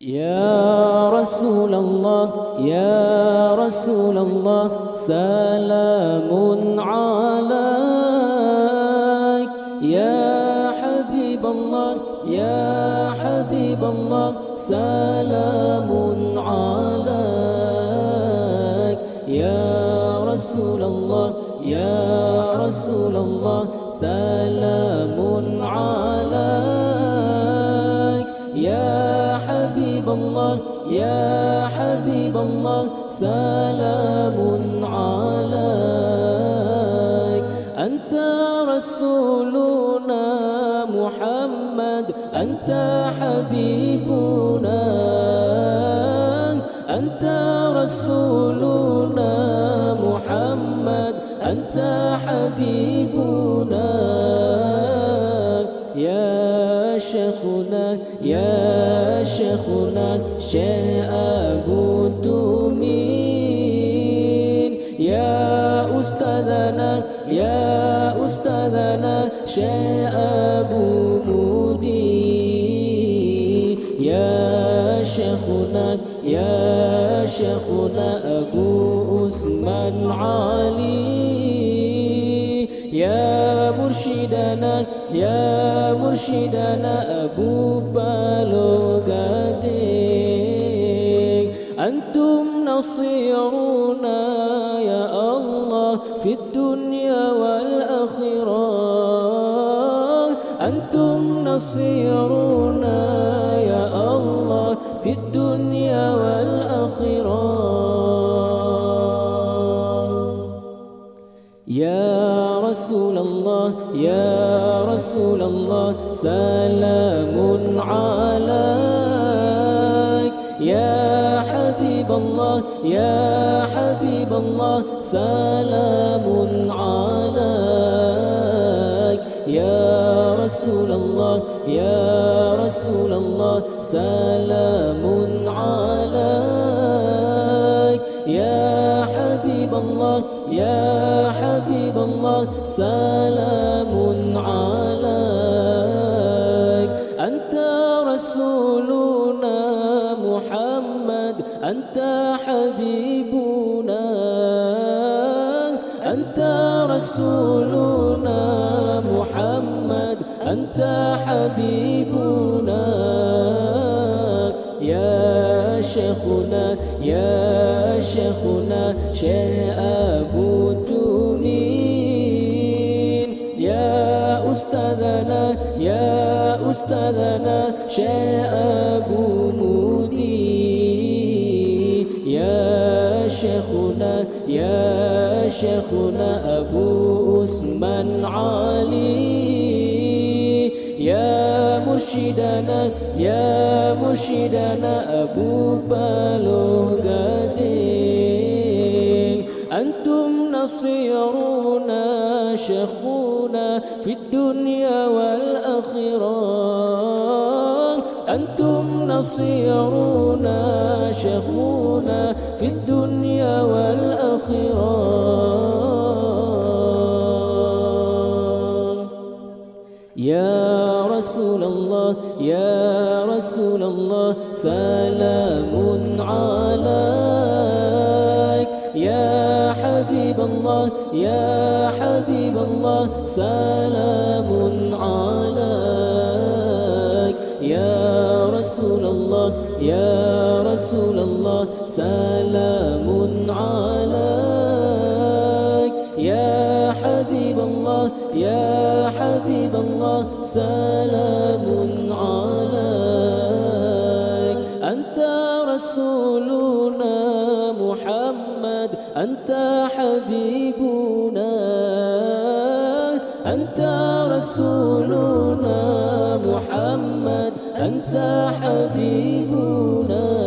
يا رسول الله يا رسول الله سلام عليك يا حبيب الله يا حبيب الله سلام عليك يا رسول الله يا رسول الله سلام عليك يا حبيب الله يا حبيب الله سلام عليك أنت رسولنا محمد أنت حبيبنا أنت رسولنا محمد أنت حبيبنا يا شيخنا يا شيخنا شيخ أبو تومين يا أستاذنا يا أستاذنا شيخ أبو مودي يا شيخنا يا شيخنا أبو أسمان علي يا مرشدنا يا مرشدنا أبو بالوغادي أنتم نصيرنا يا الله في الدنيا والآخرة أنتم نصيرنا يا الله في الدنيا والآخرة يا رسول الله يا رسول الله سلام عليك يا حبيب الله يا حبيب الله سلام عليك يا رسول الله يا رسول الله سلام عليك يا حبيب الله يا حبيب الله سلام عليك أنت رسولنا محمد أنت حبيبنا أنت رسولنا محمد أنت حبيبنا يا شيخنا يا شيخنا شيخ أبو تومين يا أستاذنا يا أستاذنا شيخ أبو مودي يا شيخنا يا شيخنا أبو أسمان علي يا مرشدنا يا مرشدنا أبو بالوغادي أنتم نصيرنا شيخنا في الدنيا والآخرة أنتم نصيرنا شيخنا في الدنيا والآخرة يا رسول الله يا رسول الله سلام عليك يا حبيب الله يا حبيب الله سلام عليك يا رسول الله يا رسول الله سلام عليك يا حبيب الله يا حبيب الله سلام عليك أنت رسولنا محمد أنت حبيبنا أنت رسولنا محمد أنت حبيبنا